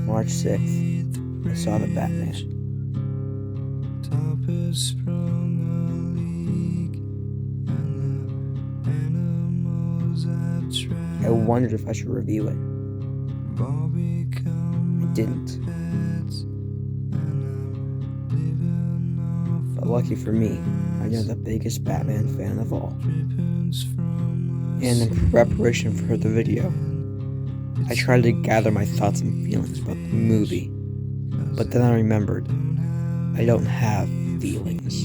March 6th, I saw the Batman. I wondered if I should review it. I didn't. But lucky for me, I know the biggest Batman fan of all. And in preparation for the video, I tried to gather my thoughts and feelings about the movie. But then I remembered, I don't have feelings.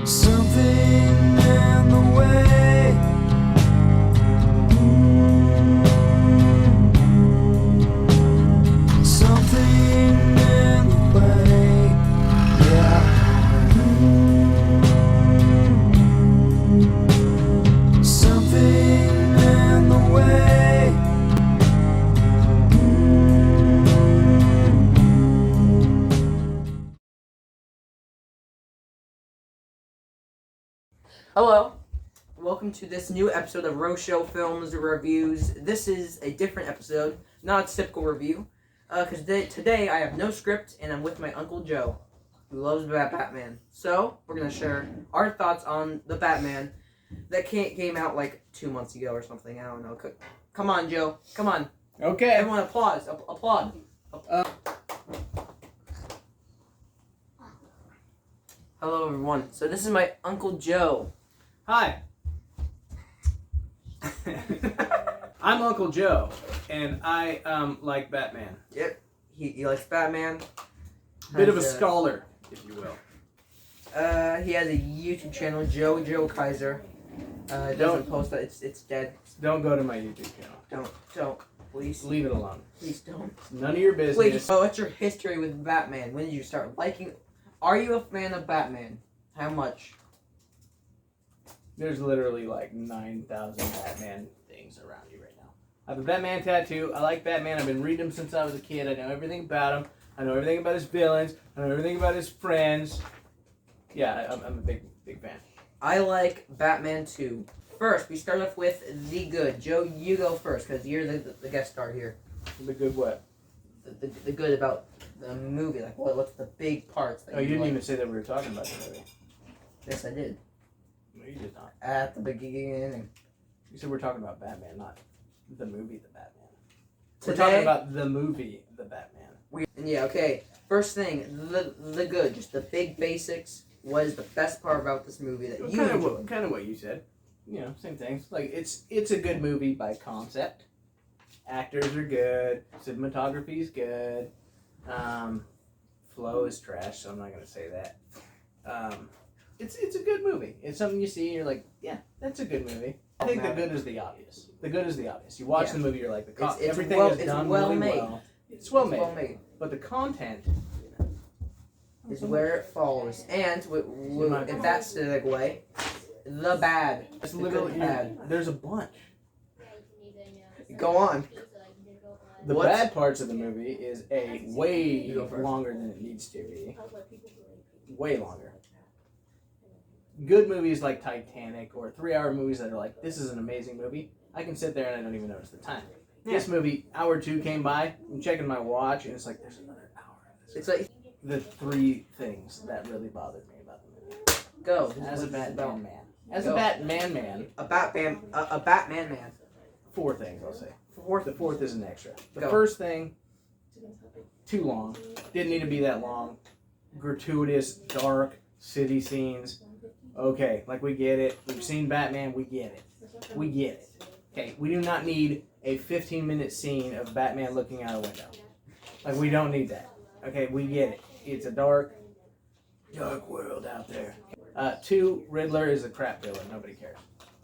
Something in the way. Something in the way. Yeah. Something in the way. Hello, welcome to this new episode of Rochelle Films Reviews. This is a different episode, not a typical review, because today I have no script and I'm with my Uncle Joe, who loves Batman. So, we're going to share our thoughts on the Batman that came out like 2 months ago or something, I don't know. Come on, Joe, come on. Okay. Everyone applause, applaud. Hello everyone, so this is my Uncle Joe. Hi. I'm Uncle Joe, and I like Batman. Yep, he likes Batman. Bit of a scholar, if you will. He has a YouTube channel, Joe Kaiser. Doesn't post that. It's dead. Don't go to my YouTube channel. Don't, please. Leave it alone. Please don't. It's none of your business. Wait, so what's your history with Batman? When did you start liking? Are you a fan of Batman? How much? There's literally like 9,000 Batman things around you right now. I have a Batman tattoo. I like Batman. I've been reading him since I was a kid. I know everything about him. I know everything about his villains. I know everything about his friends. Yeah, I'm a big fan. I like Batman too. First, we start off with the good. Joe, you go first because you're the guest star here. The good what? The good about the movie. Like what's the big parts? That Oh, you didn't like? even say that we were talking about the movie. Yes, I did. No, you did not. At the beginning. You said we're talking about Batman, not the movie The Batman. Today, We're talking about the movie The Batman. Yeah, okay. First thing, the good, just the big basics. What is the best part about this movie that you enjoyed? Kind of what you said. You know, same things. Like it's a good movie by concept. Actors are good. Cinematography is good. Flow is trash, so I'm not gonna say that. It's a good movie. It's something you see and you're like, yeah, that's a good movie. I think the good is the obvious. The good is the obvious. You watch the movie, you're like, everything is done really well. It's well made. But the content is where it falls. And if that's the segue, the bad. It's literally bad. There's a bunch. Go on. The bad parts of the movie is way longer than it needs to be. Way longer. Good movies like Titanic or 3-hour movies that are like, this is an amazing movie, I can sit there and I don't even notice the time. Yeah. This movie, hour 2 came by, I'm checking my watch, and it's like, there's another hour of this. It's like the 3 things that really bothered me about the movie. Go. As a Batman man. As a Batman man. A Batman man. 4 things, I'll say. The 4th is an extra. The Go. first thing, too long. Didn't need to be that long. Gratuitous, dark, city scenes. Okay, like we get it. We've seen Batman, we get it. We get it. Okay, we do not need a 15-minute scene of Batman looking out a window. Like, we don't need that. Okay, we get it. It's a dark world out there. 2, Riddler is a crap villain. Nobody cares.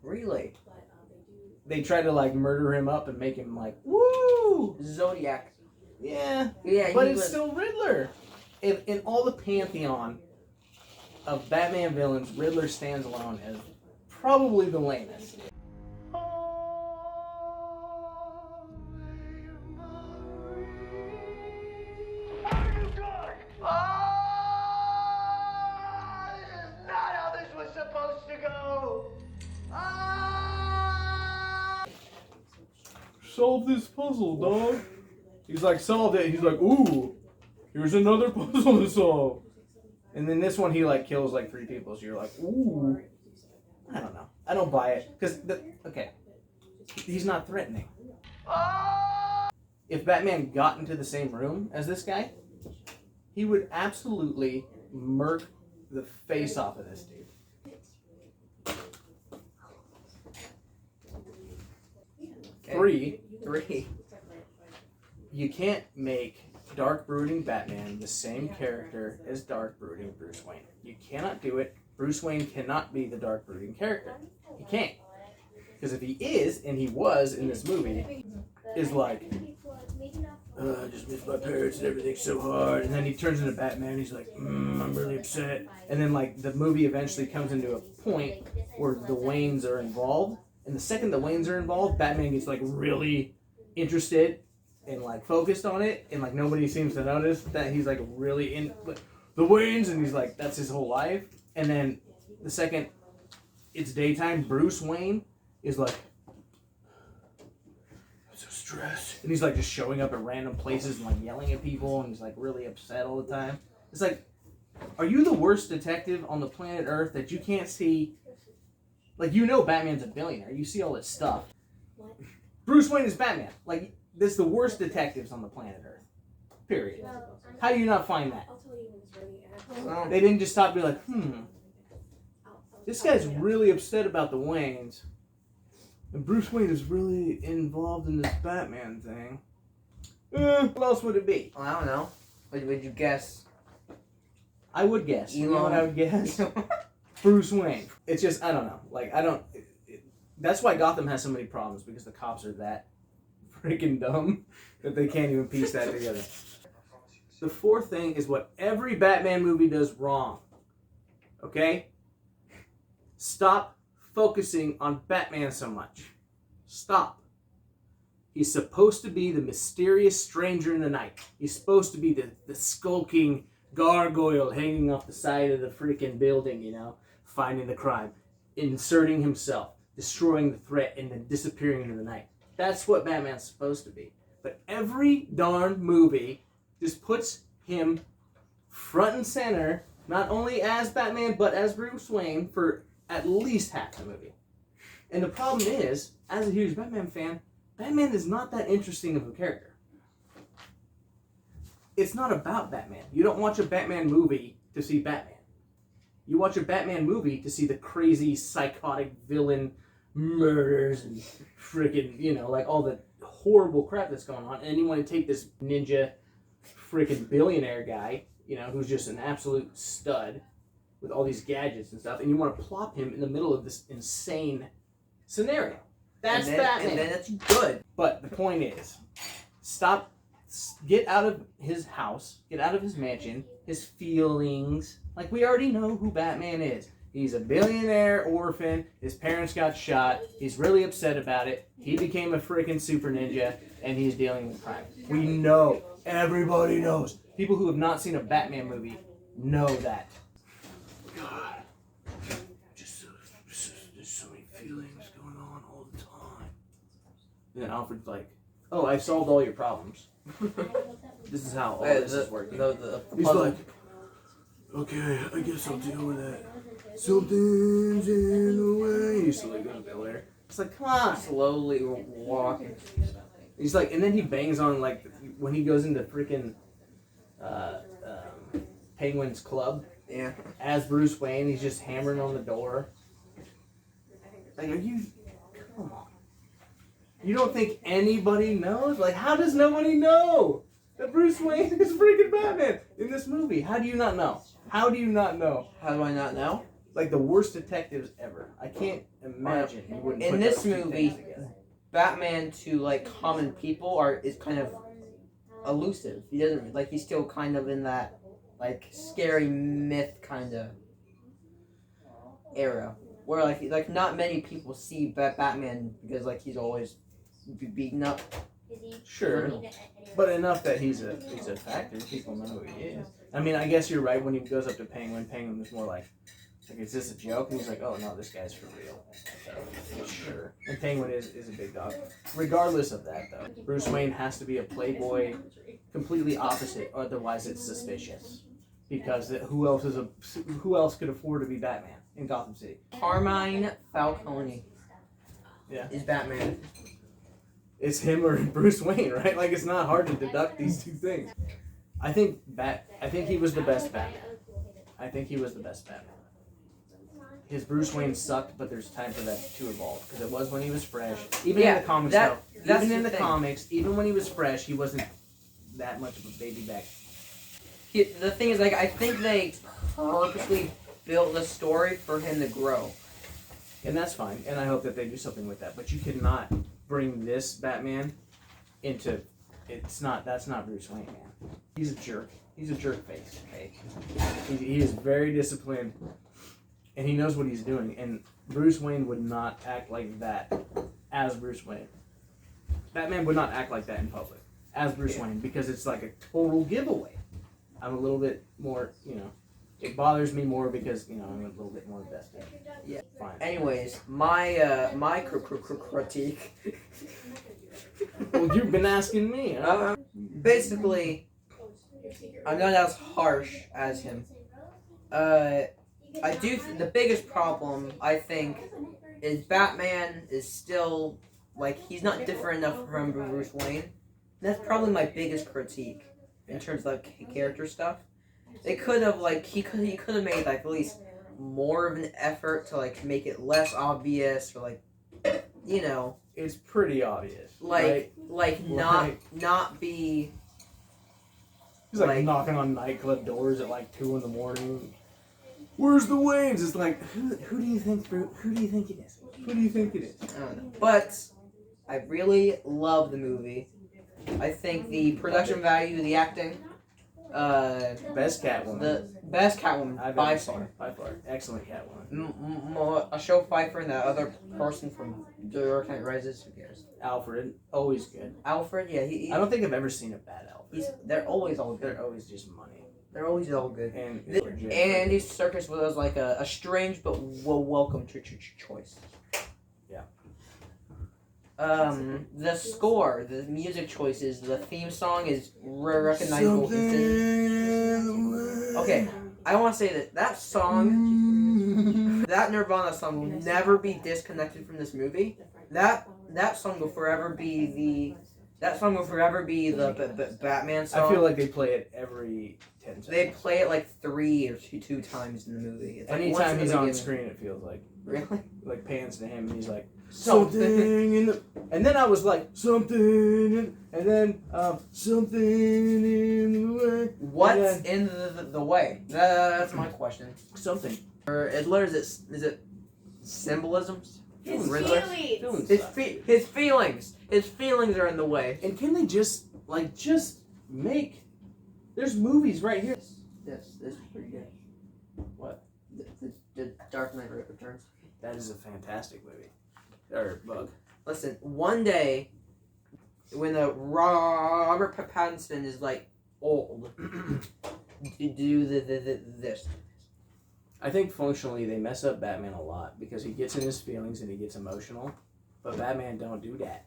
Really? They try to, like, murder him up and make him, like, woo! Zodiac. Yeah, Yeah, but it's still Riddler. In all the pantheon of Batman villains, Riddler stands alone as probably the lamest. Solve this puzzle, dog. He's like, solved it. He's like, ooh, here's another puzzle to solve. And then this one, he like kills like 3 people. So you're like, ooh. I don't know. I don't buy it. Because, okay, he's not threatening. If Batman got into the same room as this guy, he would absolutely murk the face off of this dude. Okay. 3, you can't make dark brooding Batman the same character as dark brooding Bruce Wayne. You cannot do it. Bruce Wayne cannot be the dark brooding character. He can't. Because if he is, and he was in this movie, is like, I just miss my parents and everything's so hard. And then he turns into Batman. He's like, I'm really upset. And then like the movie eventually comes into a point where the Waynes are involved. And the second the Waynes are involved, Batman gets like really interested and like focused on it. And like nobody seems to notice that he's like really in like, the Waynes. And he's like, that's his whole life. And then the second it's daytime, Bruce Wayne is like, I'm so stressed. And he's like just showing up at random places and like yelling at people. And he's like really upset all the time. It's like, are you the worst detective on the planet Earth that you can't see? Like, you know Batman's a billionaire. You see all this stuff. Bruce Wayne is Batman. Like, this is the worst detectives on the planet Earth. Period. How do you not find that? Well, They didn't just stop and be like, this guy's really upset about the Waynes. And Bruce Wayne is really involved in this Batman thing. What else would it be? I don't know. What would you guess? I would guess. You know what I would guess? Bruce Wayne. It's just, I don't know. Like, I don't... that's why Gotham has so many problems, because the cops are that freaking dumb that they can't even piece that together. The 4th thing is what every Batman movie does wrong. Okay? Stop focusing on Batman so much. Stop. He's supposed to be the mysterious stranger in the night. He's supposed to be the skulking gargoyle hanging off the side of the freaking building, you know? Finding the crime, inserting himself, destroying the threat, and then disappearing into the night. That's what Batman's supposed to be. But every darn movie just puts him front and center, not only as Batman, but as Bruce Wayne for at least half the movie. And the problem is, as a huge Batman fan, Batman is not that interesting of a character. It's not about Batman. You don't watch a Batman movie to see Batman. You watch a Batman movie to see the crazy, psychotic villain murders and freaking, you know, like all the horrible crap that's going on. And then you want to take this ninja freaking billionaire guy, you know, who's just an absolute stud with all these gadgets and stuff, and you want to plop him in the middle of this insane scenario. That's Batman. And then it's good. But the point is, get out of his house, get out of his mansion, his feelings. Like, we already know who Batman is. He's a billionaire orphan. His parents got shot. He's really upset about it. He became a freaking super ninja, and he's dealing with crime. We know. Everybody knows. People who have not seen a Batman movie know that. God. There's so many feelings going on all the time. And then Alfred's like, oh, I've solved all your problems. This is how all this is working. He's like, okay, I guess I'll deal with it. Something's in the way. He's slowly going nowhere. It's like, come on. Slowly walking. He's like, and then he bangs on, like, when he goes into freaking Penguin's club. Yeah. As Bruce Wayne, he's just hammering on the door. Like, are you... Come on. You don't think anybody knows? Like, how does nobody know that Bruce Wayne is freaking Batman in this movie? How do you not know? How do you not know? How do I not know? Like, the worst detectives ever. I can't imagine you wouldn't In put this those two movie, things together. Batman to like common people is kind of elusive. He doesn't like he's still kind of in that like scary myth kind of era where like not many people see Batman because like he's always beaten up. Sure, but enough that he's a factor. People know who he is. I mean, I guess you're right. When he goes up to Penguin, Penguin is more like, Like, is this a joke? And he's like, oh no, this guy's for real. Sure. And Penguin is a big dog. Regardless of that, though, Bruce Wayne has to be a playboy, completely opposite. Otherwise, it's suspicious. Because who else could afford to be Batman in Gotham City? Carmine Falcone. Yeah. Is Batman. It's him or Bruce Wayne, right? Like, it's not hard to deduct these two things. I think he was the best Batman. I think he was the best Batman. His Bruce Wayne sucked, but there's time for that to evolve because it was when he was fresh. Even in the comics, even in the comics, even when he was fresh, he wasn't that much of a baby back. The thing is, like, I think they purposely built the story for him to grow. And that's fine, and I hope that they do something with that. But you cannot bring this Batman into. That's not Bruce Wayne, man. He's a jerk. He's a jerk face. Okay, he is very disciplined, and he knows what he's doing. And Bruce Wayne would not act like that as Bruce Wayne. Batman would not act like that in public as Bruce Wayne because it's like a total giveaway. I'm a little bit more, it bothers me more because, I'm a little bit more invested. Yeah. Fine. Anyways, my critique. Well, you've been asking me. Huh? Basically, I'm not as harsh as him. The biggest problem, I think, is Batman is still, he's not different enough from Bruce Wayne. That's probably my biggest critique in terms of, character stuff. They could have, he could have made, at least more of an effort to, make it less obvious, or, It's pretty obvious. not be... He's, knocking on nightclub doors at, 2 in the morning. Where's the Waynes? It's like, who do you think it is? Who do you think it is? I don't know. But I really love the movie. I think the production value, the acting, best Catwoman. the best Catwoman by far. By far, excellent Catwoman. A show Pfeiffer and that other person from The Dark Knight Rises. Who cares? Alfred, always good. Alfred, yeah, I don't think I've ever seen a bad Alfred. They're always all good. They're always just money. They're always all good. And Andy Serkis was a strange but welcome choice. Yeah. The score, the music choices, the theme song is recognizable. Okay, I want to say that song, that Nirvana song will never be disconnected from this movie. That song will forever be the Batman song. I feel like they play it every 10 seconds. They play it 3 or 2 times in the movie. It's Anytime he's on screen, it feels like. Really? Pans to him, and he's like, Something in the... And then I was like, something in... And then, something in the way. What's in the way? That's my question. Something. Or Riddler, is it symbolisms? His Riddler? feelings. His feelings. His feelings are in the way. And can they just make... There's movies right here. This is pretty good. What? The Dark Knight Returns. That is a fantastic movie. Or book. Listen, one day, when the Robert Pattinson is old, do this. I think functionally they mess up Batman a lot because he gets in his feelings and he gets emotional, but Batman don't do that.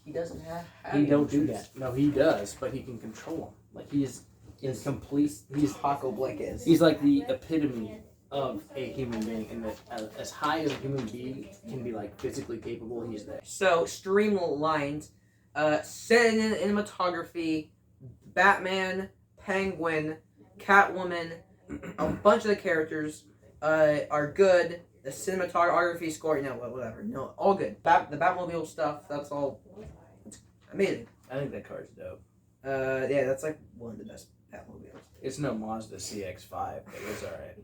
He doesn't have. He don't do that. No, he does, but he can control them. He's complete. He's Paco Blake is. He's like the epitome of a human being, and that as high as a human being can be physically capable, he's there. So streamlined, cinematography, Batman, Penguin, Catwoman, a bunch of the characters are good. The cinematography score, whatever, all good. The Batmobile stuff, that's all. It's amazing. I think that car's dope. Yeah, that's one of the best Batmobiles. It's no Mazda CX-5, but it's alright.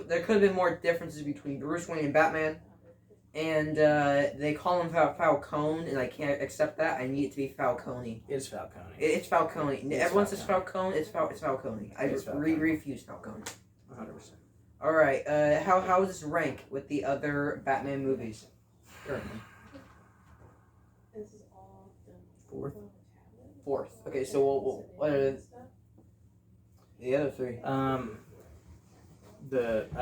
There could have been more differences between Bruce Wayne and Batman, and they call him Falcone, and I can't accept that. I need it to be Falcone. It's Falcone. It's Falcone. Everyone says Falcone. It's Falcone. I refuse Falcone. 100%. All right. How does this rank with the other Batman movies? Currently. Fourth. Fourth. Okay, so what are the other three? I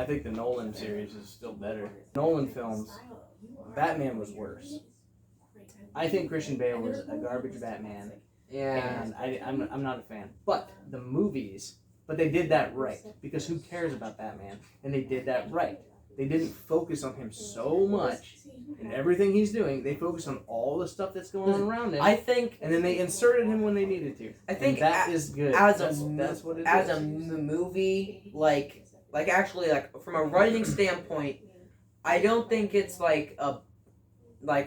think the Nolan series is still better. Nolan films, Batman was worse. I think Christian Bale was a garbage Batman, Yeah. and I'm not a fan. But the movies, but they did that right, because who cares about Batman? And they did that right. They didn't focus on him so much in everything he's doing. They focused on all the stuff that's going on around him. I think And then they inserted him when they needed to. I think and that is good. as That's what it is. as a movie, like actually from a writing standpoint, I don't think it's like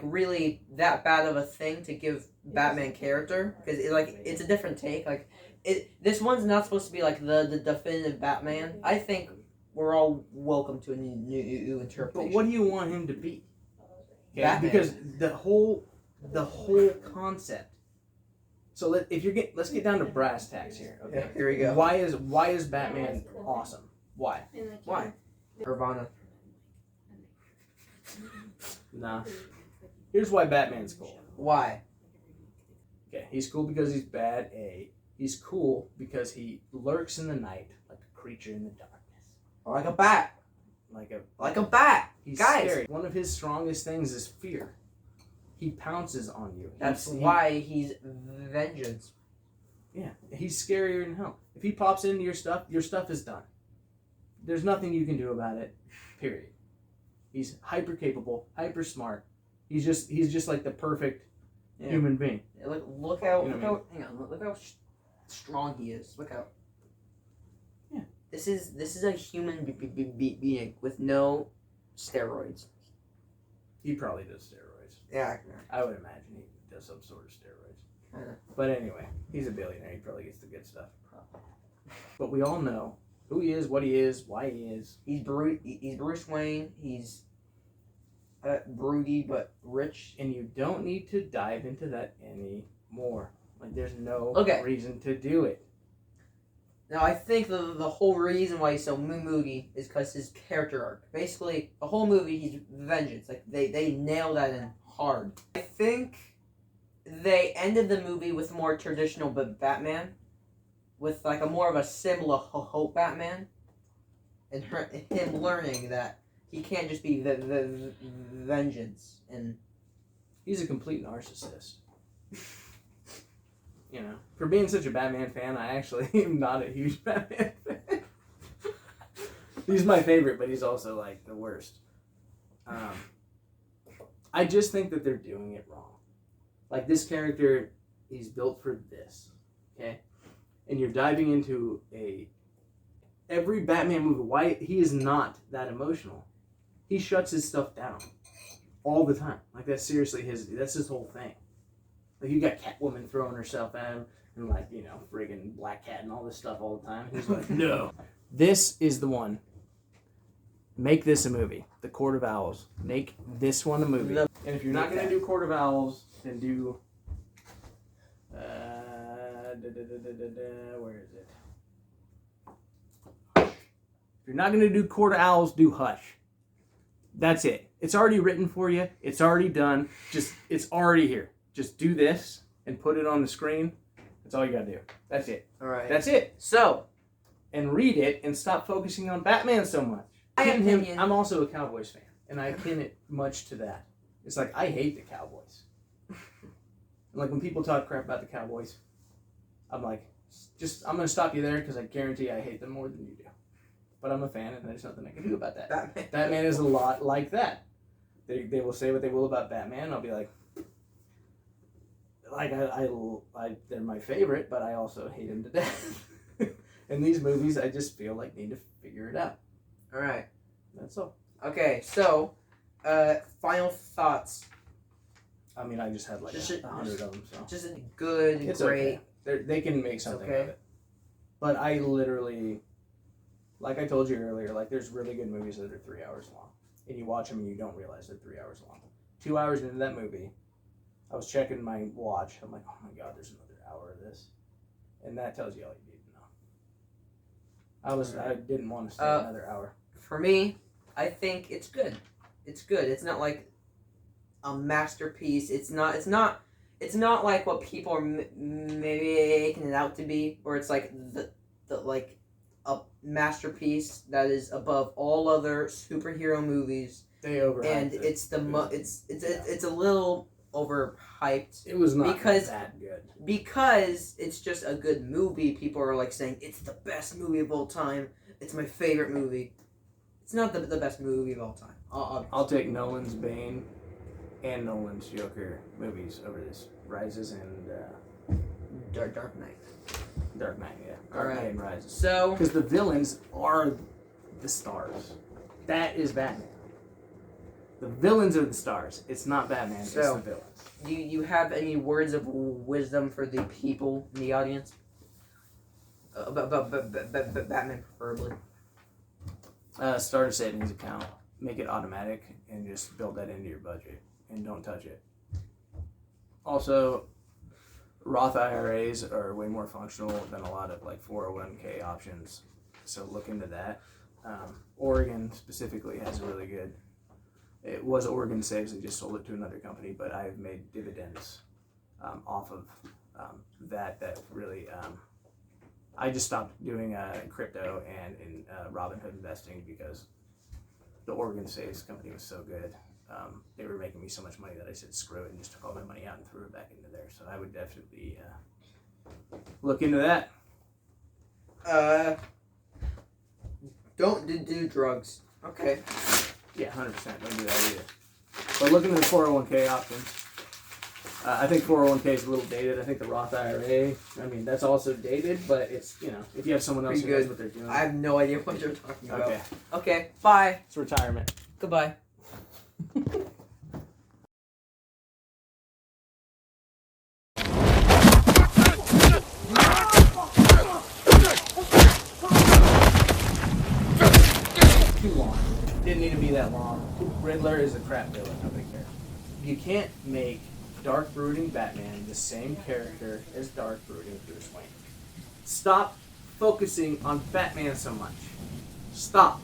really that bad of a thing to give Batman character, because it's a different take. This one's not supposed to be like the definitive Batman. I think we're all welcome to a new interpretation. But what do you want him to be? Okay, Batman. because the whole concept. So let's get down to brass tacks here. Okay, Yeah, here we go. Why is Batman awesome? Why? Why? Nirvana. Nah. Here's why Batman's cool. Why? Okay, he's cool because he's bad. He's cool because he lurks in the night like a creature in the darkness. Like a bat. Like a bat. He's Guys. scary. One of his strongest things is fear. He pounces on you. That's why he's vengeance. Yeah, he's scarier than hell. If he pops into your stuff is done. There's nothing you can do about it. Period. He's hyper capable, hyper smart. He's just like the perfect human being. Look how You know hang on. Look how strong he is. Look how. Yeah. This is a human being with no steroids. He probably does steroids. Yeah. I would imagine he does some sort of steroids. Kinda. But anyway, he's a billionaire. He probably gets the good stuff. But we all know who he is, what he is, why he is. He's Bruce Wayne. He's broody but rich. And you don't need to dive into that anymore. Like, there's no Okay. reason to do it. Now I think the whole reason why he's so moody is because his character arc. Basically, the whole movie he's vengeance. Like they nail that in hard. I think they ended the movie with more traditional Batman, with like a more of a symbol of hope Batman, and him learning that he can't just be the vengeance. And He's a complete narcissist. You know, for being such a Batman fan, I actually am not a huge Batman fan. He's my favorite, but he's also like the worst. I just think that they're doing it wrong. Like, this character, he's built for this, okay? And you're diving into every Batman movie. Why he is not that emotional? He shuts his stuff down all the time. Like, that's seriously that's his whole thing. Like, you got Catwoman throwing herself at him, and like, you know, friggin' Black Cat and all this stuff all the time. He's like, no. This is the one. Make this a movie. The Court of Owls. Make this one a movie. And if you're not gonna do Court of Owls, then do. Where is it? Hush. If you're not gonna do Court of Owls, do Hush. That's it. It's already written for you. It's already done. It's already here. Just do this and put it on the screen. That's all you gotta do. That's it. all right. That's it. So And read it and stop focusing on Batman so much. My opinion. I'm also a Cowboys fan, and I akin it much to that. It's like, I hate the Cowboys. Like, when people talk crap about the Cowboys, I'm like, I'm going to stop you there, because I guarantee I hate them more than you do. But I'm a fan, and there's nothing I can do about that. Batman is a lot like that. They will say what they will about Batman, and I'll be like, they're my favorite, but I also hate him to death. And these movies, I just feel like need to figure it out. all right. That's all. Okay. So, final thoughts. I mean, I just had like Just 100 of them, so Just a good, it's great. okay. They can make something okay. of it. But I literally, like I told you earlier, like, there's really good movies that are 3 hours long, and you watch them and you don't realize they're 3 hours long. 2 hours into that movie, I was checking my watch. I'm like, oh my god, there's another hour of this, and that tells you all you need to know. I didn't want to stay another hour. For me, I think it's good. It's good. It's not like a masterpiece. It's not like what people are making it out to be, where it's like the like a masterpiece that is above all other superhero movies. They overhyped And it. it's it's a little overhyped. It was not because- that good. Because it's just a good movie. People are like saying it's the best movie of all time. It's my favorite movie. It's not the best movie of all time. I'll take Nolan's Bane and Nolan's Joker movies over this. Rises and Dark Knight. Dark Knight, yeah. All Dark right. Knight and Rises. So Because the villains are the stars. That is Batman. The villains are the stars. It's not Batman, it's So- the villains. do you have any words of wisdom for the people in the audience? About Batman, preferably. Start a savings account, make it automatic, and just build that into your budget, and don't touch it. Also, Roth IRAs are way more functional than a lot of like 401k options, so look into that. Oregon specifically has a really good. It was Oregon Saves. They just sold it to another company, but I've made dividends off of that really. I just stopped doing crypto and in Robinhood investing because the Oregon Saves company was so good. They were making me so much money that I said screw it and just took all my money out and threw it back into there. So I would definitely look into that. Don't do drugs. Okay. Yeah, 100%. Don't do that either. But look into the 401k options. I think 401k is a little dated. I think the Roth IRA, I mean, that's also dated, but it's, if you have someone else Pretty who knows good. what they're doing. I have no idea what you're talking about. Okay. Okay. Bye. It's retirement. Goodbye. Too long. Didn't need to be that long. Riddler is a crap villain. Nobody cares. You can't make dark brooding Batman the same character as dark brooding Bruce Wayne. Stop focusing on Batman so much. Stop.